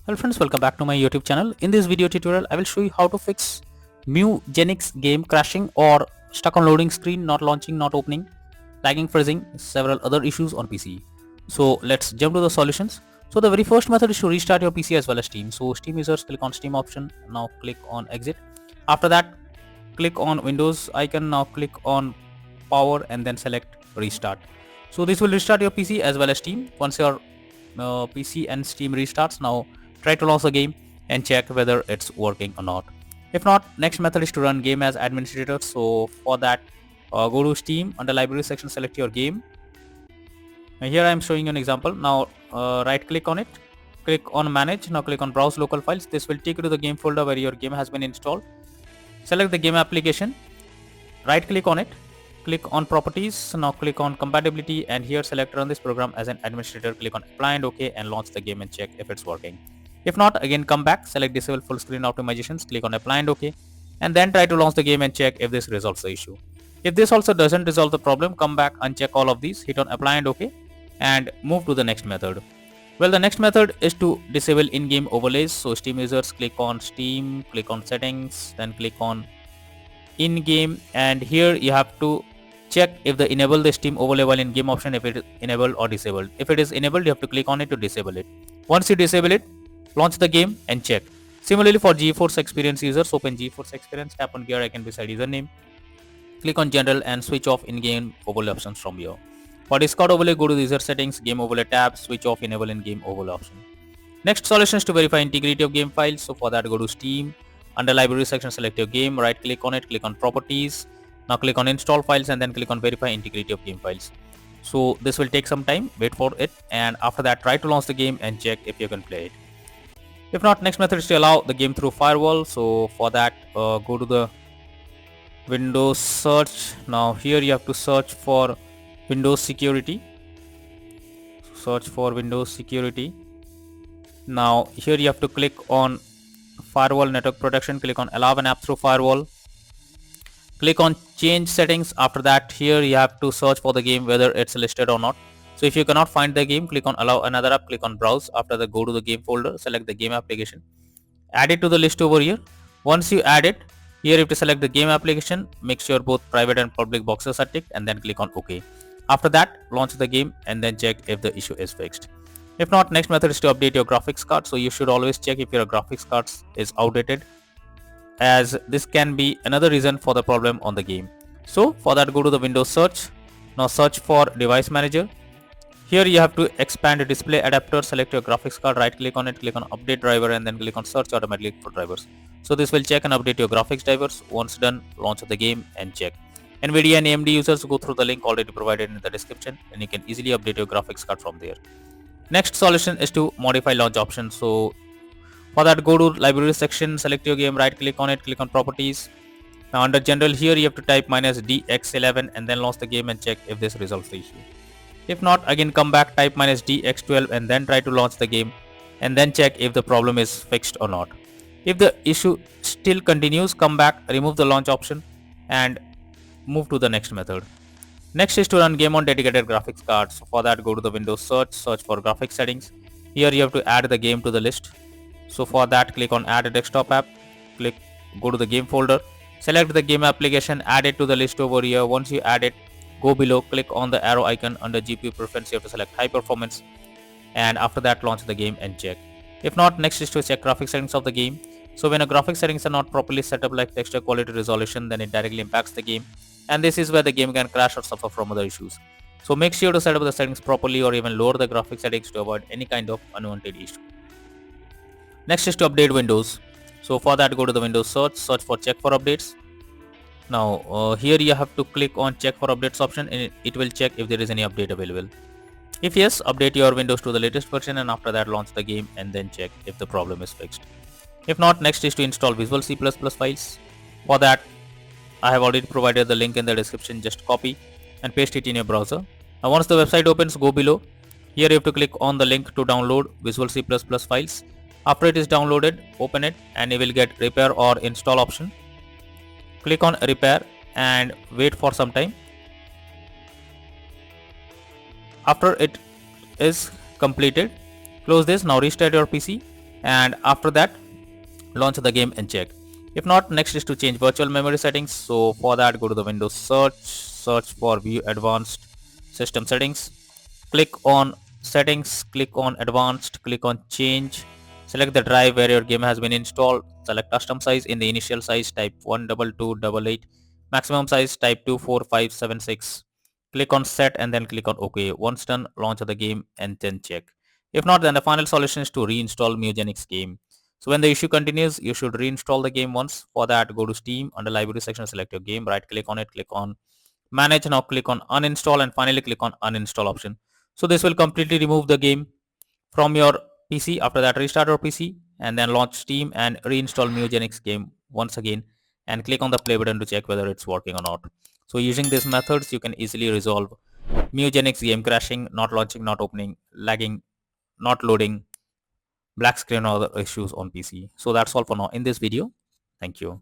Hello friends, welcome back to my YouTube channel. In this video tutorial, I will show you how to fix Mewgenics game crashing or stuck on loading screen, not launching, not opening, lagging, freezing, several other issues on PC. So let's jump to the solutions. So the very first method is to restart your PC as well as Steam. So Steam users click on Steam option, now click on exit. After that, click on Windows icon, now click on power and then select restart. So this will restart your PC as well as Steam. Once your PC and Steam restarts, now try to launch the game and check whether it's working or not. If not, next method is to run game as administrator. So for that, go to Steam, under library section, select your game. And here I am showing you an example. Now right click on it, click on manage, now click on browse local files. This will take you to the game folder where your game has been installed. Select the game application, right click on it, click on properties, now click on compatibility, and here select run this program as an administrator, click on apply and OK, and launch the game and check if it's working. If not, again come back, select disable full screen optimizations, click on apply and OK, and then try to launch the game and check if this resolves the issue. If this also doesn't resolve the problem, come back, uncheck all of these, hit on apply and OK, and move to the next method. Well, the next method is to disable in-game overlays. So Steam users click on Steam, click on settings, then click on in-game, and here you have to check if the enable the Steam overlay while in game option, if it is enabled or disabled. If it is enabled, you have to click on it to disable it. Once you disable it, launch the game and check. Similarly for GeForce Experience users, open GeForce Experience, tap on gear icon beside username, click on general and switch off in-game overlay options from here. For Discord overlay, go to the user settings, game overlay tab, switch off enable in-game overlay option. Next solution is to verify integrity of game files. So for that, go to Steam, under library section, select your game, right click on it, click on properties, now click on install files and then click on verify integrity of game files. So this will take some time, wait for it, and after that try to launch the game and check if you can play it. If not, next method is to allow the game through Firewall. So for that, go to the Windows search. Now here you have to search for Windows security. Search for Windows security. Now here you have to click on Firewall network protection, click on allow an app through Firewall. Click on change settings. After that, here you have to search for the game whether it's listed or not. So if you cannot find the game, click on allow another app, click on browse. After that, go to the game folder, select the game application, add it to the list over here. Once you add it, here you have to select the game application, make sure both private and public boxes are ticked, and then click on OK. After that, launch the game and then check if the issue is fixed. If not, next method is to update your graphics card. So you should always check if your graphics card is outdated, as this can be another reason for the problem on the game. So for that, go to the Windows search. Now search for device manager. Here you have to expand the display adapter, select your graphics card, right click on it, click on update driver, and then click on search automatically for drivers. So this will check and update your graphics drivers. Once done, launch the game and check. NVIDIA and AMD users, go through the link already provided in the description and you can easily update your graphics card from there. Next solution is to modify launch option. So for that, go to library section, select your game, right click on it, click on properties. Now under general, here you have to type -DX11 and then launch the game and check if this resolves the issue. If not, again come back, type -DX12 and then try to launch the game and then check if the problem is fixed or not. If the issue still continues, come back, remove the launch option and move to the next method. Next is to run game on dedicated graphics card. So for that, go to the Windows search for graphics settings. Here you have to add the game to the list. So for that, click on add a desktop app, go to the game folder, select the game application, add it to the list over here. Once you add it, go below, click on the arrow icon, under GPU preference you have to select high performance, and after that launch the game and check. If not, next is to check graphics settings of the game. So when a graphics settings are not properly set up, like texture quality, resolution, then it directly impacts the game, and this is where the game can crash or suffer from other issues. So make sure to set up the settings properly or even lower the graphics settings to avoid any kind of unwanted issue. Next is to update Windows. So for that, go to the Windows search for check for updates. Now here you have to click on check for updates option and it will check if there is any update available. If yes, update your Windows to the latest version and after that launch the game and then check if the problem is fixed. If not, next is to install Visual C++ files. For that, I have already provided the link in the description, just copy and paste it in your browser. Now once the website opens, go below. Here you have to click on the link to download Visual C++ files. After it is downloaded, open it and you will get repair or install option. Click on repair and wait for some time. After it is completed, close this. Now restart your PC and after that launch the game and check. If not, next is to change virtual memory settings. So for that, go to the Windows search for view advanced system settings, click on settings, click on advanced, click on change, select the drive where your game has been installed, select custom size. In the initial size type 12288, maximum size type 24576, click on set and then click on OK. Once done, launch the game and then check. If not, then the final solution is to reinstall Mewgenics game. So when the issue continues, you should reinstall the game once. For that, go to Steam, under library section, select your game, right click on it, click on manage. Now click on uninstall and finally click on uninstall option. So this will completely remove the game from your PC. After that, restart your PC and then launch Steam and reinstall Mewgenics game once again and click on the play button to check whether it's working or not. So using these methods, you can easily resolve Mewgenics game crashing, not launching, not opening, lagging, not loading, black screen or other issues on PC. So that's all for now in this video. Thank you.